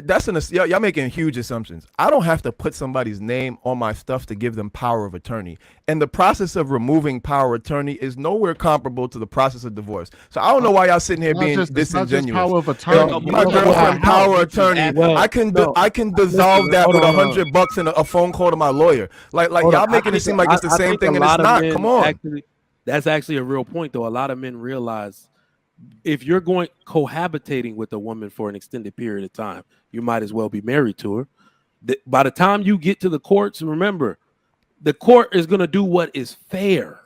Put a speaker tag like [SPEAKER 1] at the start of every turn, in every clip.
[SPEAKER 1] y'all making huge assumptions. I don't have to put somebody's name on my stuff to give them power of attorney. And the process of removing power of attorney is nowhere comparable to the process of divorce. So I don't know why y'all sitting here being disingenuous.
[SPEAKER 2] Power of attorney.
[SPEAKER 1] My girlfriend power of attorney. I can dissolve that with $100 and a phone call to my lawyer. Like y'all making it seem like it's the same thing, and it's not. Come on.
[SPEAKER 3] That's actually a real point, though. A lot of men realize if you're cohabitating with a woman for an extended period of time, you might as well be married to her. By the time you get to the courts, remember, the court is going to do what is fair.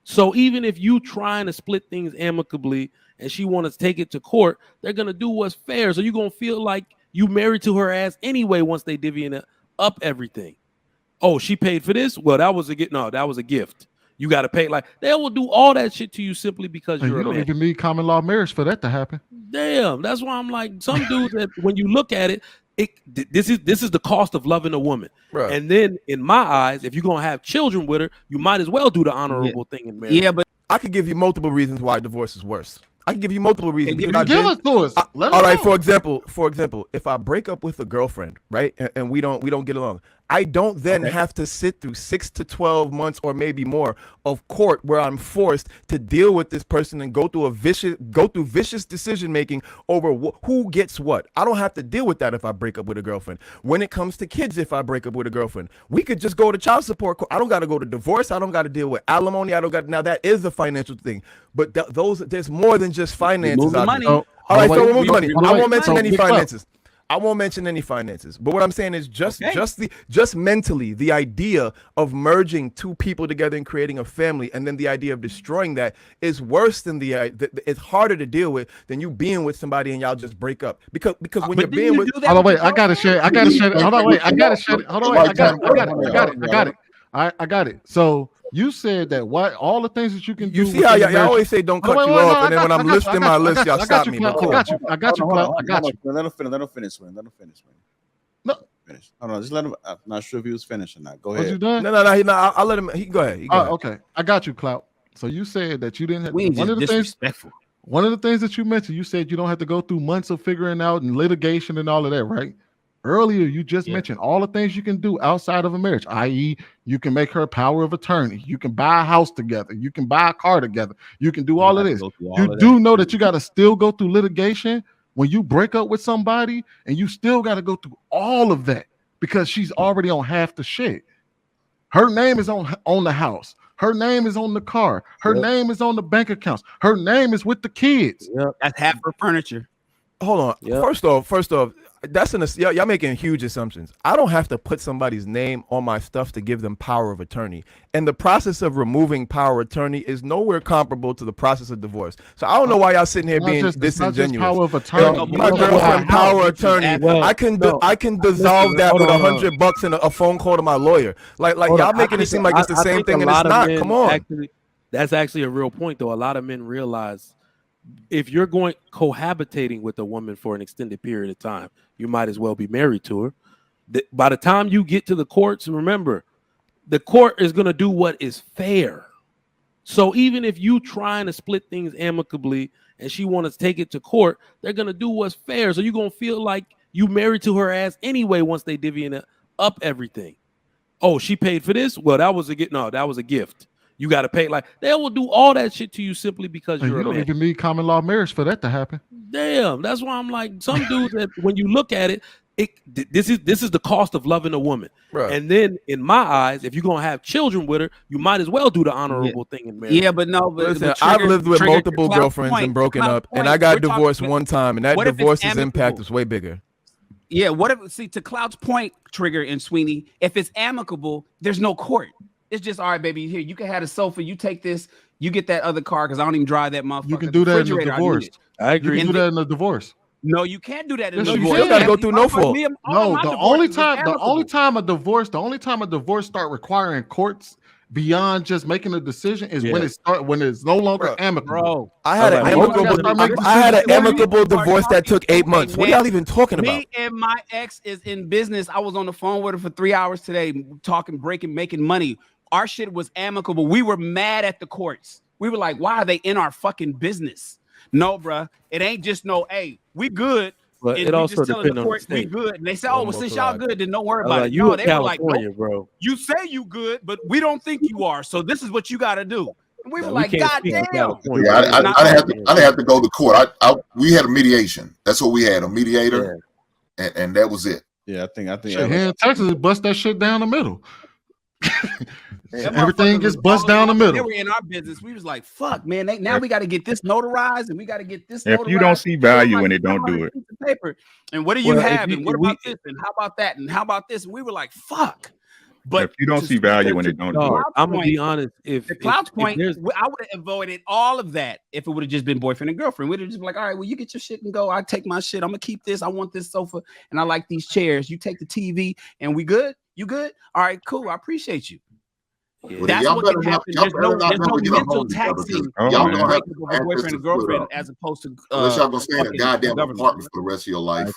[SPEAKER 3] So even if you trying to split things amicably and she wants to take it to court, they're going to do what's fair. So you're going to feel like you married to her ass anyway once they divvying up everything. Oh, she paid for this? Well, that was a gift. You got to pay. Like, they will do all that shit to you simply because you're a man.
[SPEAKER 2] You don't even need common law marriage for that to happen.
[SPEAKER 3] Damn, that's why I'm like, some dudes that when you look at it, this is the cost of loving a woman.
[SPEAKER 1] Right.
[SPEAKER 3] And then in my eyes, if you're gonna have children with her, you might as well do the honorable thing in marriage.
[SPEAKER 4] Yeah, but
[SPEAKER 1] I could give you multiple reasons why divorce is worse. I can give you multiple reasons.
[SPEAKER 2] Give it to us.
[SPEAKER 1] All right. For example, if I break up with a girlfriend, right, and we don't get along, I don't then have to sit through 6 to 12 months or maybe more of court where I'm forced to deal with this person and go through vicious decision making over who gets what. I don't have to deal with that if I break up with a girlfriend. When it comes to kids, if I break up with a girlfriend, we could just go to child support. I don't got to go to divorce. I don't got to deal with alimony. Now that is a financial thing, but there's more than just finances.
[SPEAKER 4] Money.
[SPEAKER 1] All right, so remove money. I won't mention any finances. I won't mention any finances, but what I'm saying is just mentally, the idea of merging two people together and creating a family, and then the idea of destroying that is worse than it's harder to deal with than you being with somebody and y'all just break up because when you're being with.
[SPEAKER 2] Hold on, wait, I gotta share. Hold on, wait, I gotta share. Hold on, wait, I got it. So you said that all the things that you can do.
[SPEAKER 1] You see how y'all always say don't cut you off, and then when I'm listing my list, y'all stop me. But cool.
[SPEAKER 2] I got you.
[SPEAKER 5] Let him finish, man.
[SPEAKER 2] No.
[SPEAKER 5] Finish. I don't know. Just let him. I'm not sure if he was finished or not. Go
[SPEAKER 2] Was
[SPEAKER 5] ahead.
[SPEAKER 2] you done?
[SPEAKER 1] No. I'll let him. He can go ahead.
[SPEAKER 2] Okay, I got you, Clout. So you said that you didn't have
[SPEAKER 4] one of the
[SPEAKER 2] things that you mentioned. You said you don't have to go through months of figuring out and litigation and all of that, right? Earlier, you just mentioned all the things you can do outside of a marriage, i.e., you can make her a power of attorney. You can buy a house together. You can buy a car together. You can do all of this. You do know that you got to still go through litigation when you break up with somebody, and you still got to go through all of that because she's already on half the shit. Her name is on the house. Her name is on the car. Her name is on the bank accounts. Her name is with the kids.
[SPEAKER 4] That's half her furniture.
[SPEAKER 1] Hold on. First off, y'all making huge assumptions. I don't have to put somebody's name on my stuff to give them power of attorney. And the process of removing power of attorney is nowhere comparable to the process of divorce. So I don't know why y'all sitting here being disingenuous.
[SPEAKER 2] Power of attorney.
[SPEAKER 1] My girlfriend power of attorney. I can dissolve that with $100 and a phone call to my lawyer. Like y'all making it seem like it's the same thing, and it's not. Come on.
[SPEAKER 3] That's actually a real point, though. A lot of men realize if you're cohabitating with a woman for an extended period of time, you might as well be married to her. By the time you get to the courts, remember, the court is going to do what is fair. So even if you trying to split things amicably and she wants to take it to court, they're going to do what's fair. So you're going to feel like you married to her ass anyway once they divvying up everything. Oh, she paid for this? Well, that was a gift. You got to pay. Like, they will do all that shit to you simply because you're a man.
[SPEAKER 2] You don't even need common law marriage for that to happen.
[SPEAKER 3] Damn, that's why I'm like, some dudes that when you look at it, this is the cost of loving a woman.
[SPEAKER 1] Right.
[SPEAKER 3] And then in my eyes, if you're gonna have children with her, you might as well do the honorable thing in marriage.
[SPEAKER 4] Yeah, but no.
[SPEAKER 1] Listen, I've lived with multiple girlfriends and broken up, and I got divorced one time, and that divorce's impact was way bigger.
[SPEAKER 4] Yeah, to Cloud's point, Trigger and Sweeney, if it's amicable, there's no court. It's just, all right, baby, here, you can have a sofa, you take this, you get that other car, because I don't even drive that motherfucker.
[SPEAKER 2] You can do that in a divorce.
[SPEAKER 3] I agree.
[SPEAKER 2] You can do that in a divorce.
[SPEAKER 4] No, you can't do that in a
[SPEAKER 1] You
[SPEAKER 4] divorce.
[SPEAKER 1] still got to go through no fault.
[SPEAKER 2] No, the only time a divorce start requiring courts beyond just making a decision is when it's no longer amicable.
[SPEAKER 4] Bro,
[SPEAKER 1] I had an amicable divorce that took 8 months. What are y'all even talking about?
[SPEAKER 4] Me and my ex is in business. I was on the phone with her for 3 hours today, talking, making money. Our shit was amicable. We were mad at the courts. We were like, why are they in our fucking business? No, bruh. It ain't just hey, we good.
[SPEAKER 3] But
[SPEAKER 4] and
[SPEAKER 3] it
[SPEAKER 4] we
[SPEAKER 3] also
[SPEAKER 4] just telling
[SPEAKER 3] depends
[SPEAKER 4] the
[SPEAKER 3] on the
[SPEAKER 4] court we
[SPEAKER 3] state.
[SPEAKER 4] good, and they say, "Oh, well, since y'all good, then don't worry about
[SPEAKER 3] Like,
[SPEAKER 4] it."
[SPEAKER 3] you
[SPEAKER 4] No,
[SPEAKER 3] in
[SPEAKER 4] they were like,
[SPEAKER 3] California,
[SPEAKER 4] "Nope,
[SPEAKER 3] bro.
[SPEAKER 4] you say you good, but we don't think you are. So this is what you got to do." And we were
[SPEAKER 3] We
[SPEAKER 4] like,
[SPEAKER 3] can't
[SPEAKER 4] "God
[SPEAKER 3] speak in
[SPEAKER 4] damn!"
[SPEAKER 3] California.
[SPEAKER 6] Yeah, I
[SPEAKER 4] Not
[SPEAKER 6] didn't
[SPEAKER 4] only-
[SPEAKER 6] have to go to court. We had a mediation. That's what we had, a mediator, and that was it.
[SPEAKER 5] Yeah, I think
[SPEAKER 2] Shit, here in Texas, bust that shit down the middle.
[SPEAKER 4] Them
[SPEAKER 2] Everything
[SPEAKER 4] motherfuckers
[SPEAKER 2] gets
[SPEAKER 4] was
[SPEAKER 2] bust
[SPEAKER 4] all
[SPEAKER 2] down the
[SPEAKER 4] in our- They
[SPEAKER 2] middle.
[SPEAKER 4] were in our business. We was like, "Fuck, man! Now we got to get this notarized, and we got to get this."
[SPEAKER 7] If you don't see value in it, don't do it.
[SPEAKER 4] Paper. And what do you
[SPEAKER 3] Well,
[SPEAKER 4] have?
[SPEAKER 3] if
[SPEAKER 4] And
[SPEAKER 3] you-
[SPEAKER 4] what about this? And how about that? And how about this? And we were like, "Fuck." But
[SPEAKER 7] If you don't
[SPEAKER 4] to
[SPEAKER 7] see value in it, don't do
[SPEAKER 3] Dog,
[SPEAKER 7] it.
[SPEAKER 3] I'm gonna be
[SPEAKER 4] point,
[SPEAKER 3] honest. If
[SPEAKER 4] the Cloud's
[SPEAKER 3] if
[SPEAKER 4] point,
[SPEAKER 3] there's-
[SPEAKER 4] I would have avoided all of that if it would have just been boyfriend and girlfriend. We'd have just been like, "All right, well, you get your shit and go. I take my shit. I'm gonna keep this. I want this sofa, and I like these chairs. You take the TV, and we good. You good? All right, cool. I appreciate you."
[SPEAKER 6] Well,
[SPEAKER 4] That's
[SPEAKER 6] y'all
[SPEAKER 4] what
[SPEAKER 6] better
[SPEAKER 4] can
[SPEAKER 6] not-
[SPEAKER 4] happen.
[SPEAKER 6] y'all
[SPEAKER 4] There's
[SPEAKER 6] better
[SPEAKER 4] no,
[SPEAKER 6] not
[SPEAKER 4] there's no
[SPEAKER 6] never get a
[SPEAKER 4] mental
[SPEAKER 6] home together,
[SPEAKER 4] taxing
[SPEAKER 6] because
[SPEAKER 7] Oh,
[SPEAKER 6] y'all
[SPEAKER 7] man.
[SPEAKER 6] gonna have
[SPEAKER 4] breakup
[SPEAKER 6] to
[SPEAKER 4] of a
[SPEAKER 6] add this
[SPEAKER 4] boyfriend
[SPEAKER 6] to
[SPEAKER 4] and girlfriend
[SPEAKER 6] split up.
[SPEAKER 4] as opposed to
[SPEAKER 6] Unless y'all gonna stay in a
[SPEAKER 4] fucking
[SPEAKER 6] goddamn
[SPEAKER 4] government.
[SPEAKER 6] apartment for the rest of your life.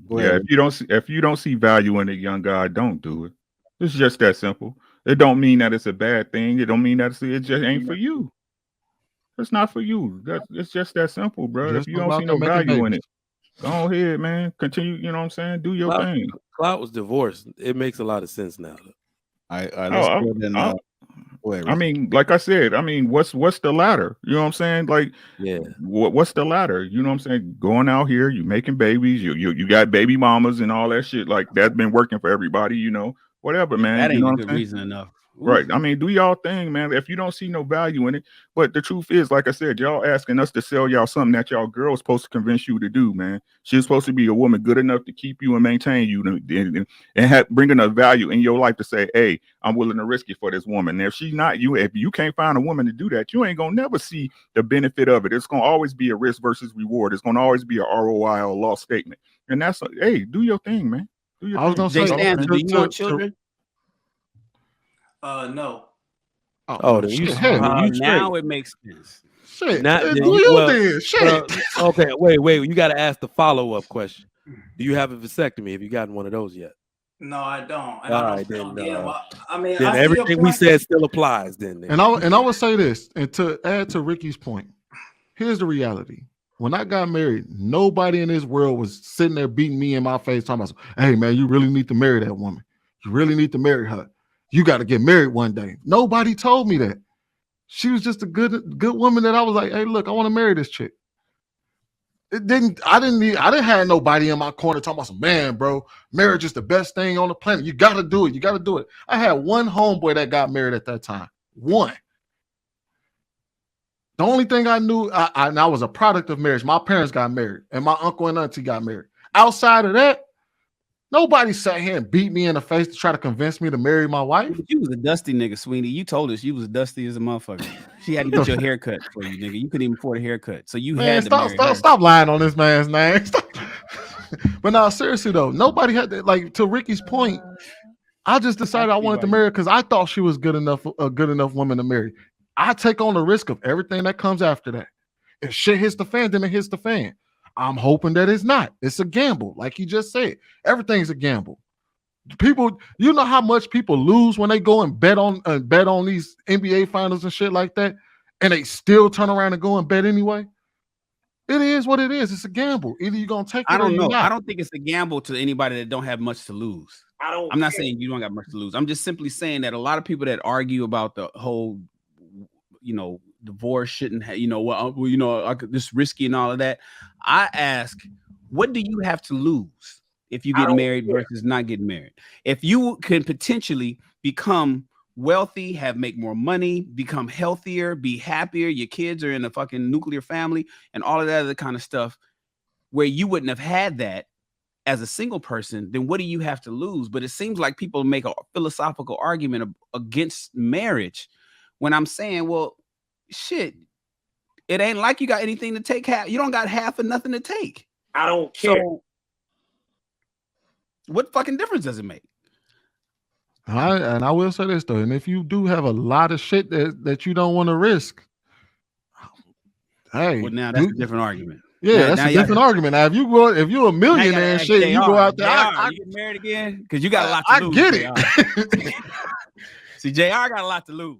[SPEAKER 7] If you don't see value in a young guy, don't do it. It's just that simple. It don't mean that it's a bad thing. It don't mean that it just ain't for you. It's not for you. It's just that simple, bro.
[SPEAKER 2] Just
[SPEAKER 7] If you don't
[SPEAKER 2] about
[SPEAKER 7] see no
[SPEAKER 2] to make a
[SPEAKER 7] value in
[SPEAKER 2] baby.
[SPEAKER 7] it, go ahead, man. Continue. You know what I'm saying? Do your thing.
[SPEAKER 3] Cloud was divorced. It makes a lot of sense now.
[SPEAKER 5] Let's go ahead and, go ahead,
[SPEAKER 7] I mean, like I said, I mean, what's the ladder? You know what I'm saying? Like,
[SPEAKER 3] yeah,
[SPEAKER 7] what's the ladder? You know what I'm saying? Going out here, you making babies, you got baby mamas and all that shit. Like that's been working for everybody, you know. Whatever, man.
[SPEAKER 4] That
[SPEAKER 7] you
[SPEAKER 4] ain't
[SPEAKER 7] know
[SPEAKER 4] a
[SPEAKER 7] what
[SPEAKER 4] good
[SPEAKER 7] I'm saying?
[SPEAKER 4] reason enough.
[SPEAKER 7] Right. I mean, do y'all thing, man. If you don't see no value in it, but the truth is, like I said, y'all asking us to sell y'all something that y'all girl is supposed to convince you to do, man. She's supposed to be a woman good enough to keep you and maintain you and bring enough value in your life to say, hey, I'm willing to risk it for this woman. And if she's not you, if you can't find a woman to do that, you ain't gonna never see the benefit of it. It's gonna always be a risk versus reward. It's gonna always be a ROI or loss statement. And that's hey, do your thing, man. Do your
[SPEAKER 2] I was
[SPEAKER 7] thing.
[SPEAKER 2] gonna say,
[SPEAKER 4] Jay Stanza, do you
[SPEAKER 2] to-
[SPEAKER 4] want
[SPEAKER 2] to-
[SPEAKER 4] children?
[SPEAKER 8] No.
[SPEAKER 3] Oh, then you
[SPEAKER 2] shit,
[SPEAKER 3] straight.
[SPEAKER 2] hell,
[SPEAKER 3] You straight.
[SPEAKER 4] Now it makes sense.
[SPEAKER 2] shit.
[SPEAKER 3] Not-
[SPEAKER 2] do
[SPEAKER 3] then
[SPEAKER 2] you
[SPEAKER 3] you- well,
[SPEAKER 2] then? Shit.
[SPEAKER 3] Okay, wait. You got to ask the follow-up question. Do you have a vasectomy? Have you gotten one of those yet?
[SPEAKER 8] No, I don't. And
[SPEAKER 3] All
[SPEAKER 8] I
[SPEAKER 3] right,
[SPEAKER 8] don't
[SPEAKER 3] then,
[SPEAKER 8] get why- I mean,
[SPEAKER 3] Then
[SPEAKER 8] I see your
[SPEAKER 3] everything we
[SPEAKER 8] point.
[SPEAKER 3] said still applies. Then
[SPEAKER 2] And I would say this, and to add to Ricky's point, here's the reality. When I got married, nobody in this world was sitting there beating me in my face, talking about, hey man, you really need to marry that woman. You really need to marry her. You got to get married one day. Nobody told me that. She was just a good woman that I was like, hey, look, I want to marry this chick. I didn't have nobody in my corner talking about some, man, bro, marriage is the best thing on the planet. You got to do it. You got to do it. I had one homeboy that got married at that time. One. The only thing I knew, and I was a product of marriage. My parents got married, and my uncle and auntie got married. Outside of that, nobody sat here and beat me in the face to try to convince me to marry my wife.
[SPEAKER 4] You was a dusty nigga, Sweeney. You told us you was dusty as a motherfucker. She had to get your haircut for you, nigga. You couldn't even afford a haircut, so you
[SPEAKER 2] Man,
[SPEAKER 4] had to marry her.
[SPEAKER 2] stop lying on this man's name. Stop. But now, seriously though, nobody had to, like, to Ricky's point. I just decided I wanted to marry her because I thought she was a good enough woman to marry. I take on the risk of everything that comes after that. If shit hits the fan, then it hits the fan. I'm hoping that it's not. It's a gamble, like he just said. Everything's a gamble. People, you know how much people lose when they go and bet on these NBA finals and shit like that, and they still turn around and go and bet anyway. It is what it is. It's a gamble. Either you're gonna take it.
[SPEAKER 4] I don't
[SPEAKER 2] or you're
[SPEAKER 4] know.
[SPEAKER 2] not.
[SPEAKER 4] I don't think it's a gamble to anybody that don't have much to lose. I'm not saying you don't got much to lose. I'm just simply saying that a lot of people that argue about the whole, divorce shouldn't have, this risky and all of that. I ask, what do you have to lose if you get married versus not getting married? If you can potentially become wealthy, make more money, become healthier, be happier, your kids are in a fucking nuclear family and all of that other kind of stuff, where you wouldn't have had that as a single person, then what do you have to lose? But it seems like people make a philosophical argument against marriage when I'm saying, well, shit, it ain't like you got anything to take. You don't got half of nothing to take.
[SPEAKER 8] I don't care.
[SPEAKER 4] So what fucking difference does it make?
[SPEAKER 2] I will say this though, and if you do have a lot of shit that you don't want to risk, hey,
[SPEAKER 4] Well, now that's a different argument.
[SPEAKER 2] Yeah, that's a different argument. Now, if you're a millionaire and shit, you go out there.
[SPEAKER 4] You get married again because you got a lot to lose.
[SPEAKER 2] I get it.
[SPEAKER 4] See, JR got a lot to lose.